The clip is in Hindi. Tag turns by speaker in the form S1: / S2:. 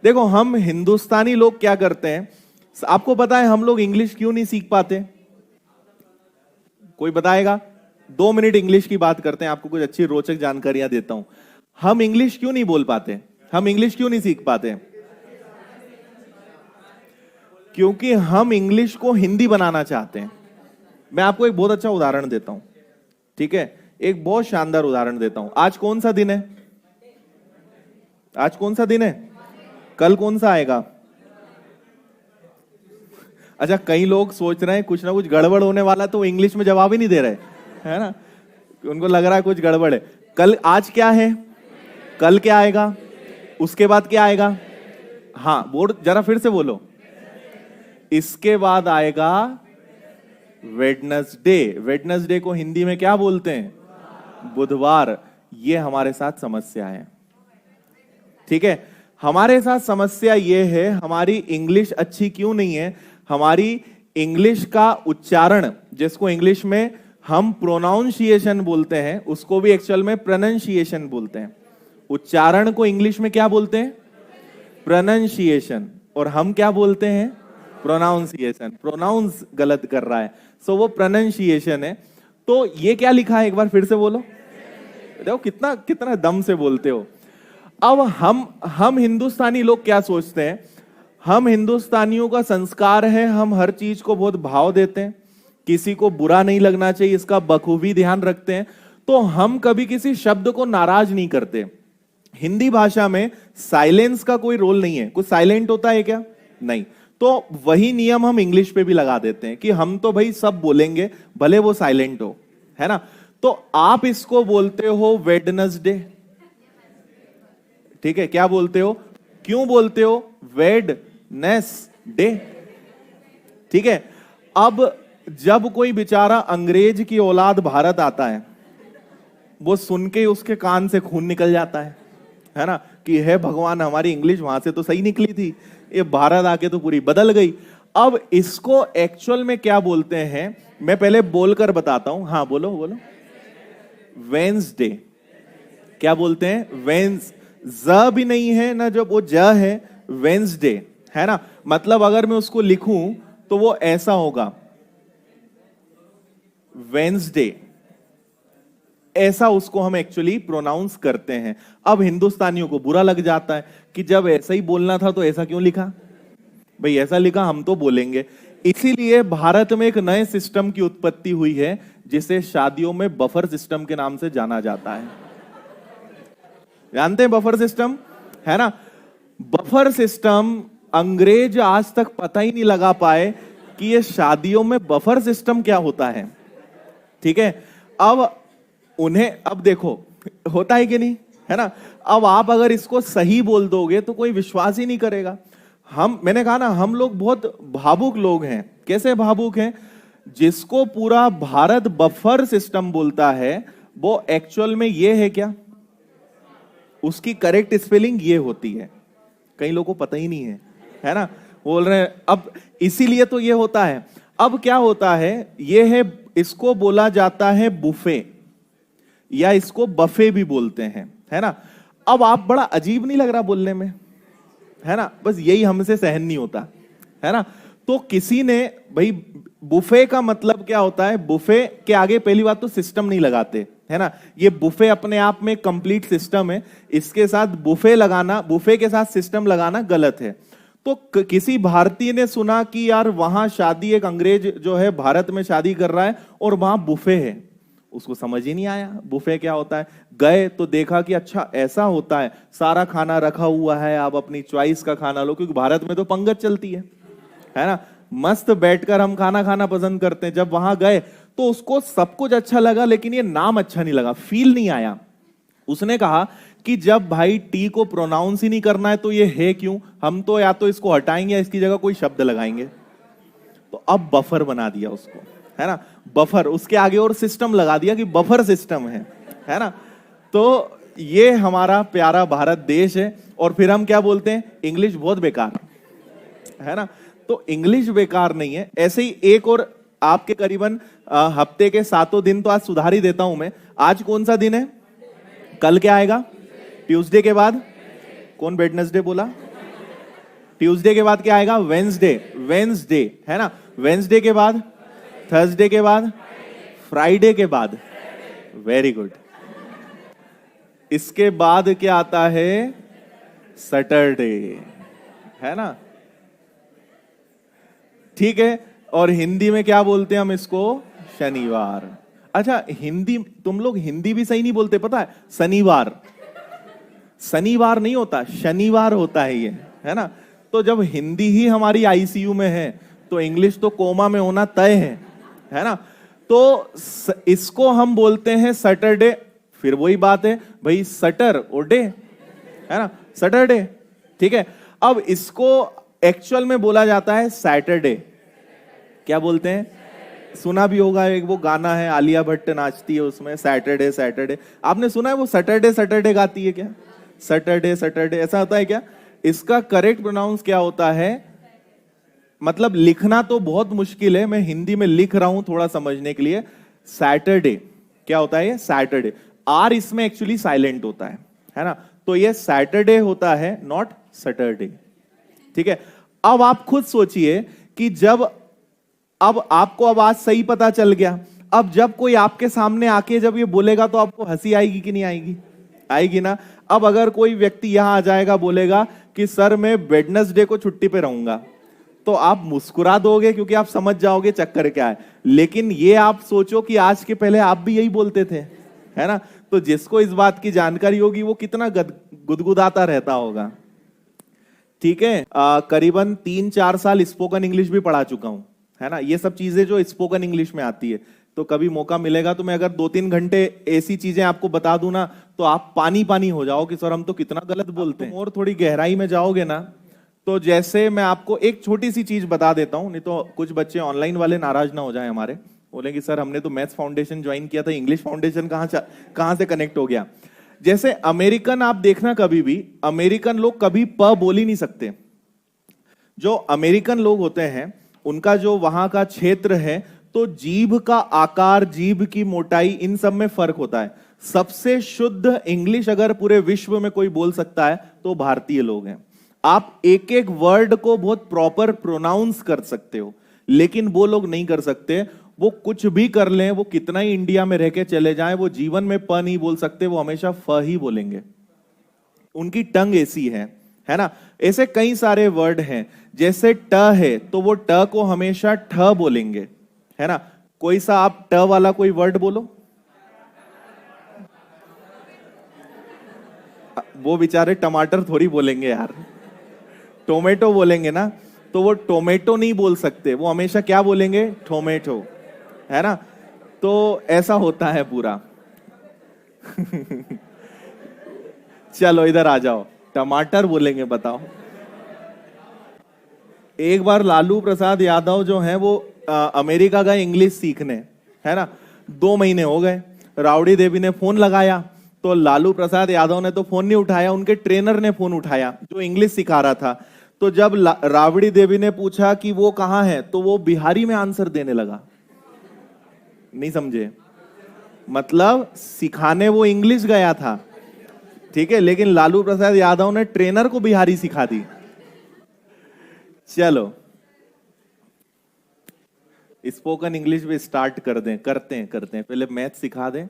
S1: देखो हम हिंदुस्तानी लोग क्या करते हैं, आपको पता है हम लोग इंग्लिश क्यों नहीं सीख पाते? कोई बताएगा? 2 मिनट इंग्लिश की बात करते हैं, आपको कुछ अच्छी रोचक जानकारियां देता हूं। हम इंग्लिश क्यों नहीं बोल पाते, हम इंग्लिश क्यों नहीं सीख पाते? क्योंकि हम इंग्लिश को हिंदी बनाना चाहते हैं। मैं आपको एक बहुत अच्छा उदाहरण देता हूं, ठीक है? एक बहुत शानदार उदाहरण देता हूं। आज कौन सा दिन है? आज कौन सा दिन है? कल कौन सा आएगा? अच्छा, कई लोग सोच रहे हैं कुछ ना कुछ गड़बड़ होने वाला, तो इंग्लिश में जवाब ही नहीं दे रहे, है ना? उनको लग रहा है कुछ गड़बड़ है। कल, आज क्या है? कल क्या आएगा? उसके बाद क्या आएगा? हाँ, बोर्ड जरा फिर से बोलो। इसके बाद आएगा वेडनेसडे। वेडनेसडे को हिंदी में क्या बोलते हैं? बुधवार। ये हमारे साथ समस्या है, ठीक है? हमारे साथ समस्या ये है, हमारी इंग्लिश अच्छी क्यों नहीं है? हमारी इंग्लिश का उच्चारण, जिसको इंग्लिश में हम प्रोनाउंसिएशन बोलते हैं, उसको भी एक्चुअल में प्रोनंसिएशन बोलते हैं। उच्चारण को इंग्लिश में क्या बोलते हैं? प्रोनंसिएशन। और हम क्या बोलते हैं? प्रोनाउंसिएशन। प्रोनाउंस गलत कर रहा है, सो वो प्रोनंसिएशन है। तो ये क्या लिखा है, एक बार फिर से बोलो। देखो कितना कितना दम से बोलते हो। अब हम हिंदुस्तानी लोग क्या सोचते हैं, हम हिंदुस्तानियों का संस्कार है, हम हर चीज को बहुत भाव देते हैं, किसी को बुरा नहीं लगना चाहिए, इसका बखूबी ध्यान रखते हैं। तो हम कभी किसी शब्द को नाराज नहीं करते। हिंदी भाषा में साइलेंस का कोई रोल नहीं है। कुछ साइलेंट होता है क्या? नहीं। तो वही नियम हम इंग्लिश पे भी लगा देते हैं कि हम तो भाई सब बोलेंगे, भले वो साइलेंट हो, है ना? तो आप इसको बोलते हो वेडनेसडे, ठीक है? क्या बोलते हो? क्यों बोलते हो वेडनेसडे? ठीक है। अब जब कोई बेचारा अंग्रेज की औलाद भारत आता है, वो सुन के उसके कान से खून निकल जाता है ना, कि है भगवान, हमारी इंग्लिश वहां से तो सही निकली थी, ये भारत आके तो पूरी बदल गई। अब इसको एक्चुअल में क्या बोलते हैं, मैं पहले बोलकर बताता हूं। हाँ बोलो बोलो। वेंसडे। क्या बोलते हैं? वेंस, ज भी नहीं है ना, जब वो ज है, वेंसडे, है ना? मतलब अगर मैं उसको लिखूं तो वो ऐसा होगा, वेंसडे। ऐसा उसको हम एक्चुअली प्रोनाउंस करते हैं। अब हिंदुस्तानियों को बुरा लग जाता है कि जब ऐसा ही बोलना था तो ऐसा क्यों लिखा? भाई ऐसा लिखा, हम तो बोलेंगे। इसीलिए भारत में एक नए सिस्टम की उत्पत्ति हुई है, जिसे शादियों में बफर सिस्टम के नाम से जाना जाता है। जानते हैं बफर सिस्टम, है ना? बफर सिस्टम अंग्रेज आज तक पता ही नहीं लगा पाए कि ये शादियों में बफर सिस्टम क्या होता है, ठीक है? अब उन्हें, अब देखो होता है कि नहीं, है ना? अब आप अगर इसको सही बोल दोगे तो कोई विश्वास ही नहीं करेगा। मैंने कहा ना, हम लोग बहुत भावुक लोग हैं। कैसे भावुक हैं? जिसको पूरा भारत बफर सिस्टम बोलता है, वो एक्चुअल में ये है क्या? उसकी करेक्ट स्पेलिंग ये होती है। कई लोगों को पता ही नहीं है ना? बोल रहे हैं अब, इसीलिए तो ये होता है। अब क्या होता है, ये है, इसको बोला जाता है बुफे, या इसको बफे भी बोलते हैं, है ना? अब आप, बड़ा अजीब नहीं लग रहा बोलने में, है ना? बस यही हमसे सहन नहीं होता, है ना? तो किसी ने, भाई बुफे का मतलब क्या होता है? बुफे के आगे पहली बात तो सिस्टम नहीं लगाते, है ना? ये बुफे अपने आप में कंप्लीट सिस्टम है, इसके साथ बुफे लगाना, बुफे के साथ सिस्टम लगाना गलत है। तो किसी भारतीय ने सुना कि यार वहां शादी, एक अंग्रेज जो है भारत में शादी कर रहा है और वहां बुफे है, उसको समझ ही नहीं आया बुफे क्या होता है। गए तो देखा कि अच्छा ऐसा होता है, सारा खाना रखा हुआ है, आप अपनी चॉइस का खाना लो, क्योंकि भारत में तो पंगत चलती है ना? मस्त बैठकर हम खाना खाना पसंद करते हैं। जब वहां गए तो उसको सब कुछ अच्छा लगा, लेकिन ये नाम अच्छा नहीं लगा, फील नहीं आया। उसने कहा कि जब भाई टी को प्रोनाउंस ही नहीं करना है तो ये है क्यों? हम तो या तो इसको हटाएंगे या इसकी जगह कोई शब्द लगाएंगे। तो अब बफर बना दिया उसको, है ना? बफर, उसके आगे और सिस्टम लगा दिया कि बफर सिस्टम है ना? तो ये हमारा प्यारा भारत देश है। और फिर हम क्या बोलते हैं? इंग्लिश बहुत बेकार, है ना? तो इंग्लिश बेकार नहीं है। ऐसे ही एक और, आपके करीबन हफ्ते के 7 दिन तो आज सुधार ही देता हूं मैं। आज कौन सा दिन है? कल क्या आएगा? ट्यूसडे के बाद कौन वेडनेसडे बोला? ट्यूसडे के बाद क्या आएगा? वेंसडे। वेंसडे है ना, वेंसडे के बाद थर्सडे के बाद फ्राइडे के बाद, वेरी गुड। इसके बाद क्या आता है? सैटरडे, है ना, ठीक है। और हिंदी में क्या बोलते हैं हम इसको? शनिवार। अच्छा, हिंदी, तुम लोग हिंदी भी सही नहीं बोलते, पता है? शनिवार, शनिवार नहीं होता, शनिवार होता है ये, है ना। तो जब हिंदी ही हमारी आईसीयू में है तो इंग्लिश तो कोमा में होना तय है ना। तो इसको हम बोलते हैं सैटरडे। फिर वही बात है भाई, सटर और डे, है ना, सैटरडे, ठीक है। अब इसको एक्चुअल में बोला जाता है सैटरडे। क्या बोलते हैं? सुना भी होगा, एक वो गाना है, आलिया भट्ट नाचती है उसमें, सैटरडे सैटरडे। आपने सुना है वो सैटरडे सैटरडे गाती है क्या? सैटरडे सैटरडे ऐसा होता है क्या? इसका करेक्ट प्रोनाउंस क्या होता है? मतलब लिखना तो बहुत मुश्किल है, मैं हिंदी में लिख रहा हूं थोड़ा समझने के लिए। सैटरडे क्या होता है? ये सैटरडे, आर इसमें एक्चुअली साइलेंट होता है ना। तो ये सैटरडे होता है, नॉट सैटरडे, ठीक है। अब आप खुद सोचिए कि जब, अब आपको अब आज सही पता चल गया, अब जब कोई आपके सामने आके जब ये बोलेगा तो आपको हंसी आएगी कि नहीं आएगी? आएगी ना। अब अगर कोई व्यक्ति यहां आ जाएगा, बोलेगा कि सर मैं वेडनेसडे को छुट्टी पे रहूंगा, तो आप मुस्कुरा दोगे क्योंकि आप समझ जाओगे चक्कर क्या है। लेकिन ये आप सोचो कि आज के पहले आप भी यही बोलते थे, है ना। तो जिसको इस बात की जानकारी होगी वो कितना गुदगुदाता रहता होगा, ठीक है। करीबन 3-4 साल स्पोकन इंग्लिश भी पढ़ा चुका हूं, है ना। ये सब चीजें जो स्पोकन इंग्लिश में आती है, तो कभी मौका मिलेगा तो मैं अगर 2-3 घंटे ऐसी चीजें आपको बता दूं ना, तो आप पानी पानी हो जाओ कि सर हम तो कितना गलत बोलते हैं। और थोड़ी गहराई में जाओगे ना, तो जैसे मैं आपको एक छोटी सी चीज बता देता हूं, नहीं तो कुछ बच्चे ऑनलाइन वाले नाराज ना हो जाए हमारे, बोले कि सर हमने तो मैथ्स फाउंडेशन ज्वाइन किया था, इंग्लिश फाउंडेशन कहां से कनेक्ट हो गया। जैसे अमेरिकन, आप देखना कभी भी अमेरिकन लोग कभी प बोल ही नहीं सकते। जो अमेरिकन लोग होते हैं उनका जो वहां का क्षेत्र है, तो जीभ का आकार, जीभ की मोटाई, इन सब में फर्क होता है। सबसे शुद्ध इंग्लिश अगर पूरे विश्व में कोई बोल सकता है तो भारतीय लोग हैं। आप एक एक वर्ड को बहुत प्रॉपर प्रोनाउंस कर सकते हो, लेकिन वो लोग नहीं कर सकते। वो कुछ भी कर लें, वो कितना ही इंडिया में रह के चले जाएं, वो जीवन में प नहीं बोल सकते, वो हमेशा फ ही बोलेंगे। उनकी टंग ऐसी है ना। ऐसे कई सारे वर्ड हैं, जैसे ट है तो वो ट को हमेशा ठ बोलेंगे, है ना। कोई सा आप ट वाला कोई वर्ड बोलो, वो बेचारे टमाटर थोड़ी बोलेंगे यार, टोमेटो बोलेंगे ना। तो वो टोमेटो नहीं बोल सकते, वो हमेशा क्या बोलेंगे? टोमेटो, है ना। तो ऐसा होता है पूरा। चलो इधर आ जाओ, टमाटर बोलेंगे, बताओ। एक बार लालू प्रसाद यादव जो हैं वो अमेरिका गए इंग्लिश सीखने, है ना। 2 महीने हो गए, राबड़ी देवी ने फोन लगाया तो लालू प्रसाद यादव ने तो फोन नहीं उठाया, उनके ट्रेनर ने फोन उठाया जो इंग्लिश सिखा रहा था। तो जब राबड़ी देवी ने पूछा कि वो कहां है, तो वो बिहारी में आंसर देने लगा। नहीं समझे? मतलब सिखाने वो इंग्लिश गया था, ठीक है, लेकिन लालू प्रसाद यादव ने ट्रेनर को बिहारी सिखा दी। चलो स्पोकन इंग्लिश भी स्टार्ट कर दें, करते हैं पहले मैथ सिखा दें।